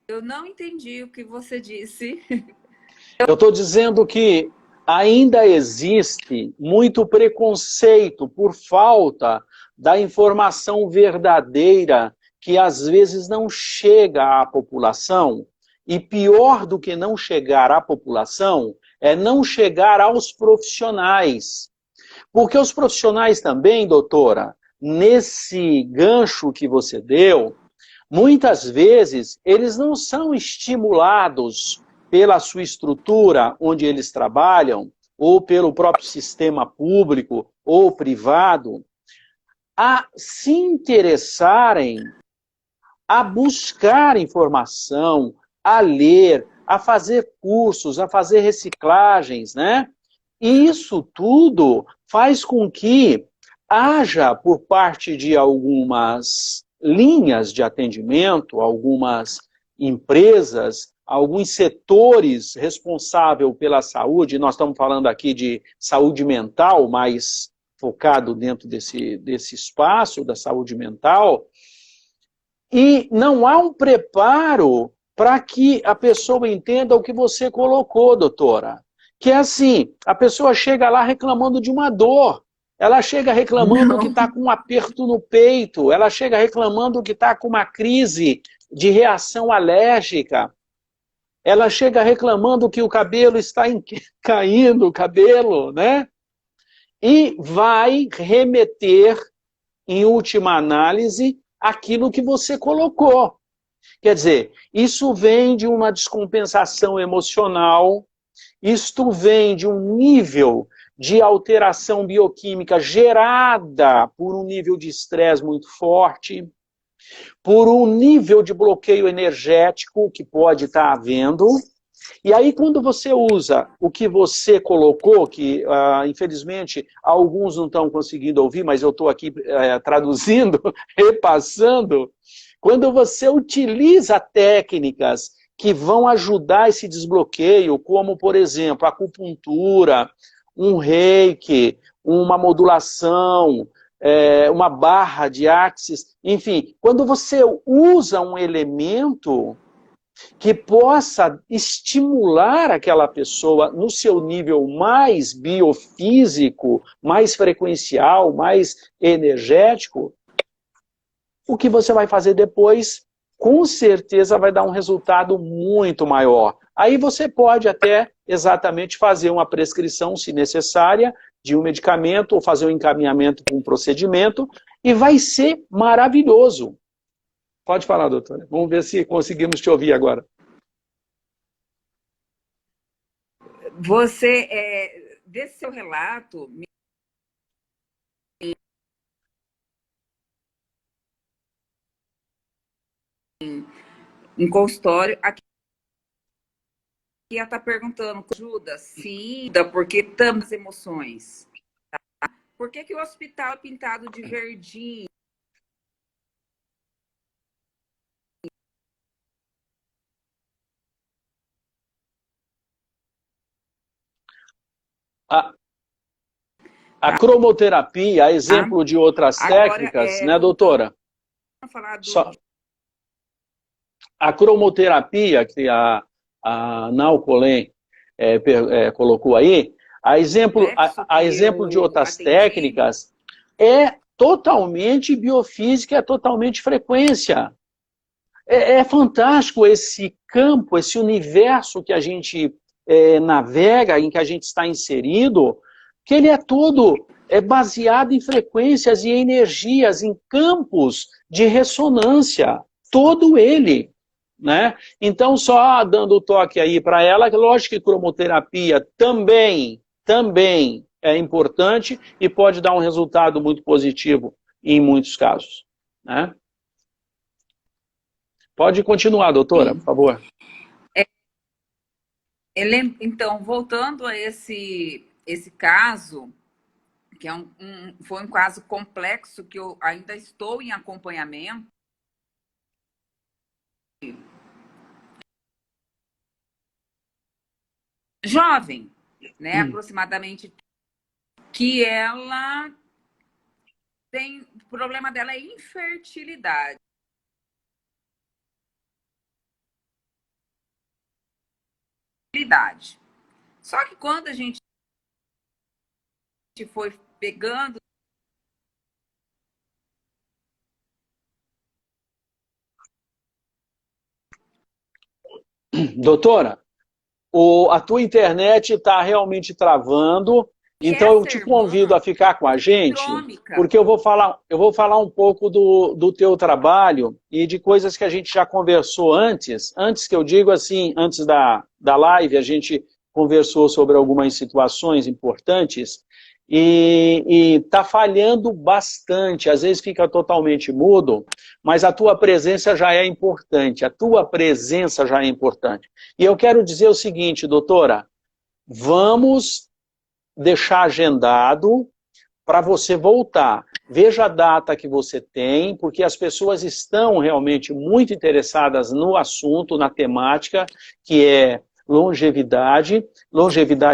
Eu não entendi o que você disse.
Eu estou dizendo que ainda existe muito preconceito por falta da informação verdadeira que às vezes não chega à população. E pior do que não chegar à população é não chegar aos profissionais. Porque os profissionais também, doutora, nesse gancho que você deu, muitas vezes eles não são estimulados pela sua estrutura onde eles trabalham, ou pelo próprio sistema público ou privado, a se interessarem, a buscar informação, a ler, a fazer cursos, a fazer reciclagens, né? E isso tudo faz com que haja, por parte de algumas linhas de atendimento, algumas empresas, alguns setores responsáveis pela saúde, nós estamos falando aqui de saúde mental, mais focado dentro desse espaço da saúde mental, e não há um preparo para que a pessoa entenda o que você colocou, doutora. Que é assim, a pessoa chega lá reclamando de uma dor, ela chega reclamando que está com um aperto no peito, ela chega reclamando que está com uma crise de reação alérgica, ela chega reclamando que o cabelo está caindo, o cabelo, né? E vai remeter, em última análise, aquilo que você colocou. Quer dizer, isso vem de uma descompensação emocional, isto vem de um nível de alteração bioquímica gerada por um nível de estresse muito forte, por um nível de bloqueio energético que pode estar havendo. E aí, quando você usa o que você colocou, que infelizmente alguns não estão conseguindo ouvir, mas eu estou aqui traduzindo, repassando, quando você utiliza técnicas que vão ajudar esse desbloqueio, como, por exemplo, a acupuntura, um reiki, uma modulação, uma barra de axis, enfim, quando você usa um elemento que possa estimular aquela pessoa no seu nível mais biofísico, mais frequencial, mais energético, o que você vai fazer depois, com certeza vai dar um resultado muito maior. Aí você pode até exatamente fazer uma prescrição, se necessária, de um medicamento, ou fazer um encaminhamento para um procedimento, e vai ser maravilhoso. Pode falar, doutora. Vamos ver se conseguimos te ouvir agora.
Você, desse seu relato, em consultório, aqui ela está perguntando, ajuda? Sim, porque tantas emoções. Tá? Por que o hospital é pintado de verdinho?
A cromoterapia, a exemplo de outras
Agora,
técnicas, né, doutora?
Vamos falar do...
A cromoterapia, que a Naucolén colocou aí, a exemplo de outras técnicas, é totalmente biofísica, é totalmente frequência. É fantástico esse campo, esse universo que a gente navega, em que a gente está inserido, que ele é todo baseado em frequências e energias, em campos de ressonância, todo ele. Né? Então, só dando o toque aí para ela, lógico que cromoterapia também é importante e pode dar um resultado muito positivo em muitos casos. Né? Pode continuar, doutora, por favor.
Então, voltando a esse caso, que foi um caso complexo, que eu ainda estou em acompanhamento. Jovem, né, aproximadamente, que ela tem, o problema dela é infertilidade. Só que quando a gente foi pegando...
Doutora, a tua internet está realmente travando, então eu te convido a ficar com a gente, porque eu vou falar um pouco do teu trabalho e de coisas que a gente já conversou antes que eu digo assim, antes da live, a gente conversou sobre algumas situações importantes e está falhando bastante, às vezes fica totalmente mudo, mas a tua presença já é importante, E eu quero dizer o seguinte, doutora, vamos deixar agendado para você voltar. Veja a data que você tem, porque as pessoas estão realmente muito interessadas no assunto, na temática, que é longevidade,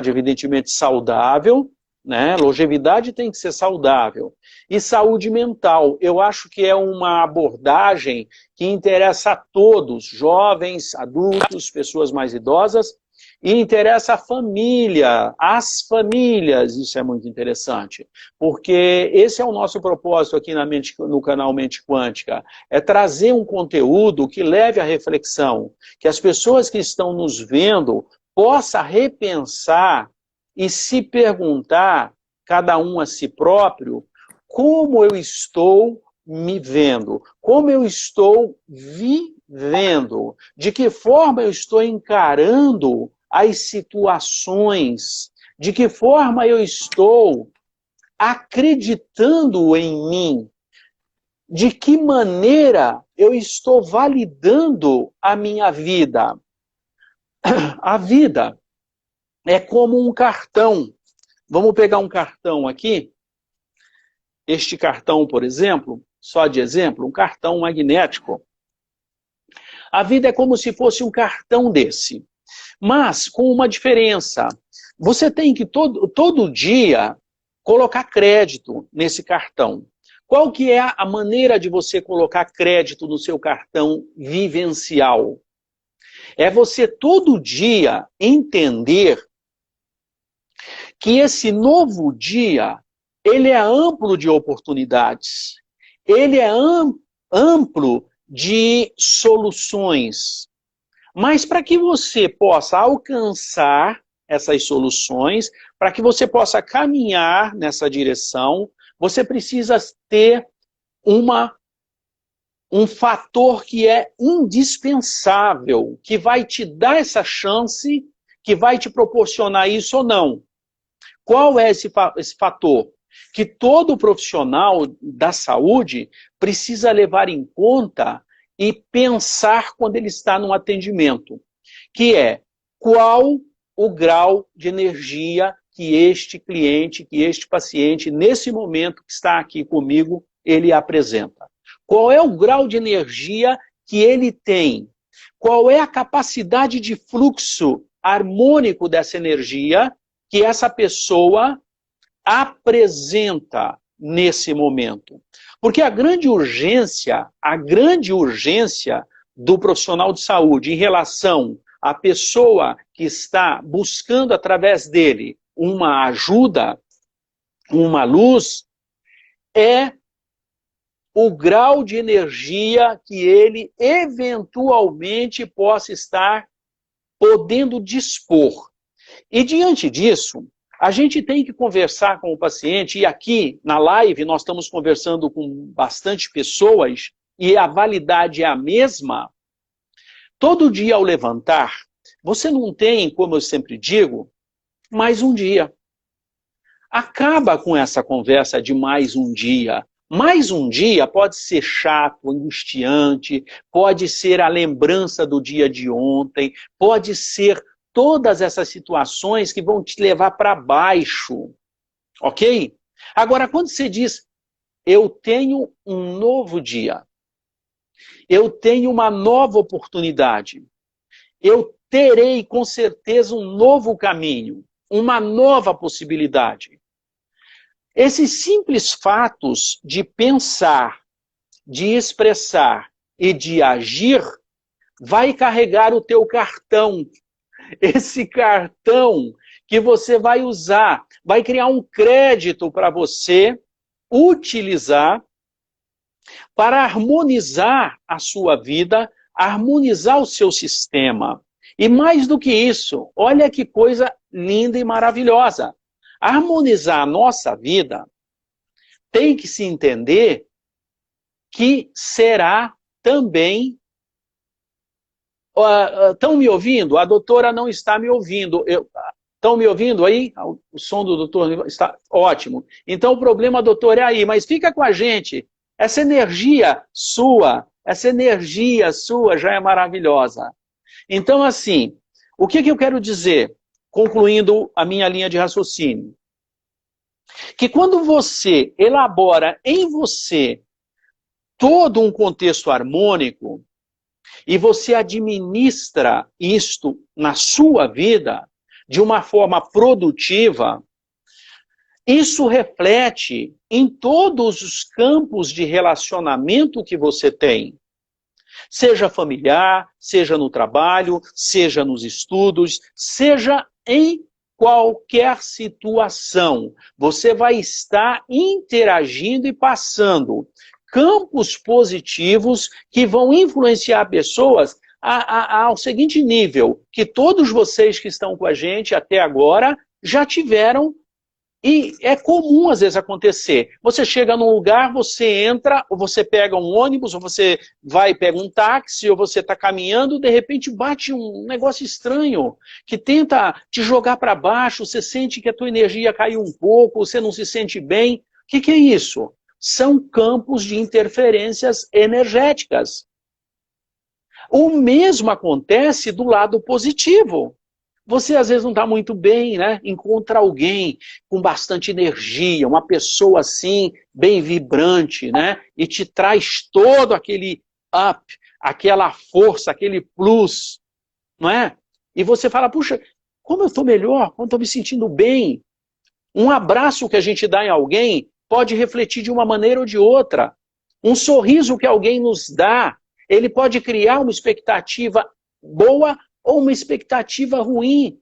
evidentemente saudável, né? Longevidade tem que ser saudável. E saúde mental, eu acho que é uma abordagem que interessa a todos, jovens, adultos, pessoas mais idosas, e interessa a família, as famílias, isso é muito interessante, porque esse é o nosso propósito aqui no canal Mente Quântica, é trazer um conteúdo que leve à reflexão, que as pessoas que estão nos vendo possam repensar e se perguntar, cada um a si próprio, como eu estou me vendo, como eu estou vivendo, de que forma eu estou encarando as situações, de que forma eu estou acreditando em mim, de que maneira eu estou validando a minha vida. A vida é como um cartão. Vamos pegar um cartão aqui. Este cartão, por exemplo, só de exemplo, um cartão magnético. A vida é como se fosse um cartão desse. Mas com uma diferença. Você tem que todo dia colocar crédito nesse cartão. Qual que é a maneira de você colocar crédito no seu cartão vivencial? É você todo dia entender que esse novo dia, ele é amplo de oportunidades, ele é amplo de soluções. Mas para que você possa alcançar essas soluções, para que você possa caminhar nessa direção, você precisa ter um fator que é indispensável, que vai te dar essa chance, que vai te proporcionar isso ou não. Qual é esse fator? Que todo profissional da saúde precisa levar em conta e pensar quando ele está num atendimento, que é qual o grau de energia que este cliente, que este paciente, nesse momento que está aqui comigo, ele apresenta. Qual é o grau de energia que ele tem? Qual é a capacidade de fluxo harmônico dessa energia que essa pessoa apresenta nesse momento? Porque a grande urgência do profissional de saúde em relação à pessoa que está buscando através dele uma ajuda, uma luz, é o grau de energia que ele eventualmente possa estar podendo dispor. E diante disso, a gente tem que conversar com o paciente, e aqui na live nós estamos conversando com bastante pessoas, e a validade é a mesma. Todo dia ao levantar, você não tem, como eu sempre digo, mais um dia. Acaba com essa conversa de mais um dia. Mais um dia pode ser chato, angustiante, pode ser a lembrança do dia de ontem, pode ser todas essas situações que vão te levar para baixo, ok? Agora, quando você diz, eu tenho um novo dia, eu tenho uma nova oportunidade, eu terei com certeza um novo caminho, uma nova possibilidade. Esses simples fatos de pensar, de expressar e de agir, vai carregar o teu cartão. Esse cartão que você vai usar, vai criar um crédito para você utilizar para harmonizar a sua vida, harmonizar o seu sistema. E mais do que isso, olha que coisa linda e maravilhosa. Harmonizar a nossa vida tem que se entender que será também... Estão me ouvindo? A doutora não está me ouvindo. Estão me ouvindo aí? O som do doutor está ótimo. Então o problema, doutor, é aí. Mas fica com a gente. Essa energia sua já é maravilhosa. Então, assim, o que eu quero dizer, concluindo a minha linha de raciocínio? Que quando você elabora em você todo um contexto harmônico, e você administra isto na sua vida de uma forma produtiva, isso reflete em todos os campos de relacionamento que você tem. Seja familiar, seja no trabalho, seja nos estudos, seja em qualquer situação. Você vai estar interagindo e passando campos positivos que vão influenciar pessoas ao seguinte nível, que todos vocês que estão com a gente até agora já tiveram, e é comum às vezes acontecer. Você chega num lugar, você entra, ou você pega um ônibus, ou você vai pega um táxi, ou você está caminhando, de repente bate um negócio estranho, que tenta te jogar para baixo, você sente que a tua energia caiu um pouco, você não se sente bem. O que é isso? São campos de interferências energéticas. O mesmo acontece do lado positivo. Você às vezes não está muito bem, né? Encontra alguém com bastante energia, uma pessoa assim, bem vibrante, né? E te traz todo aquele up, aquela força, aquele plus, não é? E você fala, puxa, como eu estou melhor, como eu estou me sentindo bem. Um abraço que a gente dá em alguém pode refletir de uma maneira ou de outra. Um sorriso que alguém nos dá, ele pode criar uma expectativa boa ou uma expectativa ruim.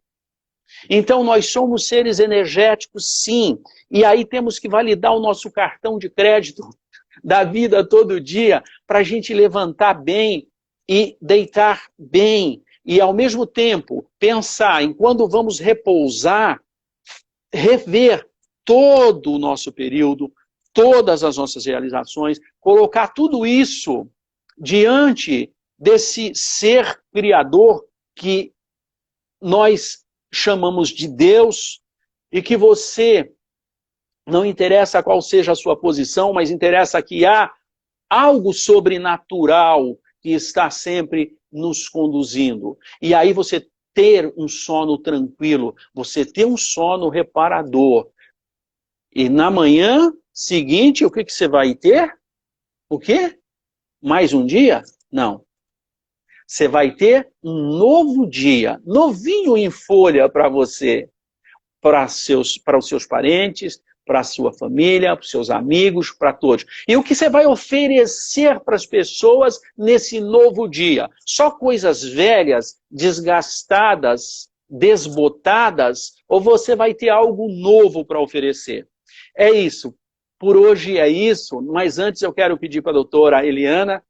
Então nós somos seres energéticos, sim. E aí temos que validar o nosso cartão de crédito da vida todo dia para a gente levantar bem e deitar bem. E ao mesmo tempo pensar em quando vamos repousar, rever todo o nosso período, todas as nossas realizações, colocar tudo isso diante desse ser criador que nós chamamos de Deus, e que você, não interessa qual seja a sua posição, mas interessa que há algo sobrenatural que está sempre nos conduzindo. E aí você ter um sono tranquilo, você ter um sono reparador. E na manhã seguinte, o que você vai ter? O quê? Mais um dia? Não. Você vai ter um novo dia, novinho em folha para você, para os seus parentes, para a sua família, para os seus amigos, para todos. E o que você vai oferecer para as pessoas nesse novo dia? Só coisas velhas, desgastadas, desbotadas, ou você vai ter algo novo para oferecer? É isso. Por hoje é isso, mas antes eu quero pedir para a doutora Eliana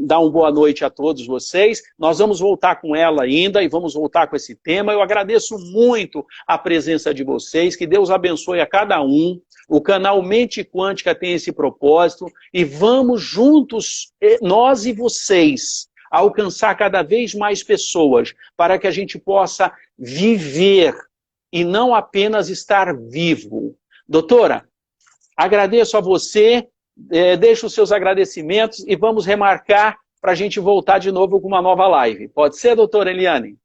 dar uma boa noite a todos vocês. Nós vamos voltar com ela ainda e vamos voltar com esse tema. Eu agradeço muito a presença de vocês, que Deus abençoe a cada um. O canal Mente Quântica tem esse propósito e vamos juntos, nós e vocês, alcançar cada vez mais pessoas para que a gente possa viver e não apenas estar vivo. Doutora, agradeço a você, deixo os seus agradecimentos e vamos remarcar para a gente voltar de novo com uma nova live. Pode ser, doutora Eliane?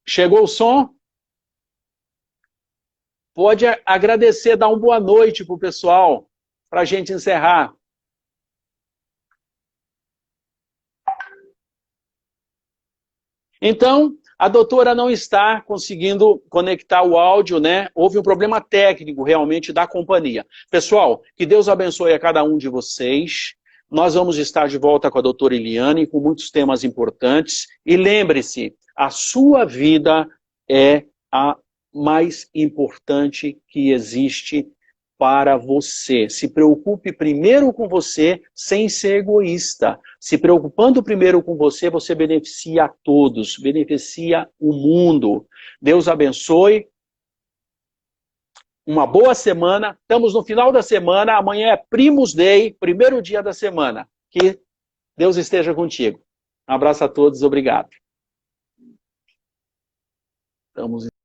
Chegou o som? Pode agradecer, dar uma boa noite para o pessoal, para a gente encerrar. Então, a doutora não está conseguindo conectar o áudio, né? Houve um problema técnico, realmente, da companhia. Pessoal, que Deus abençoe a cada um de vocês. Nós vamos estar de volta com a doutora Eliane, com muitos temas importantes. E lembre-se, a sua vida é a mais importante que existe para você. Se preocupe primeiro com você, sem ser egoísta. Se preocupando primeiro com você, você beneficia a todos, beneficia o mundo. Deus abençoe. Uma boa semana. Estamos no final da semana. Amanhã é Primus Day, primeiro dia da semana. Que Deus esteja contigo. Um abraço a todos. Obrigado. Estamos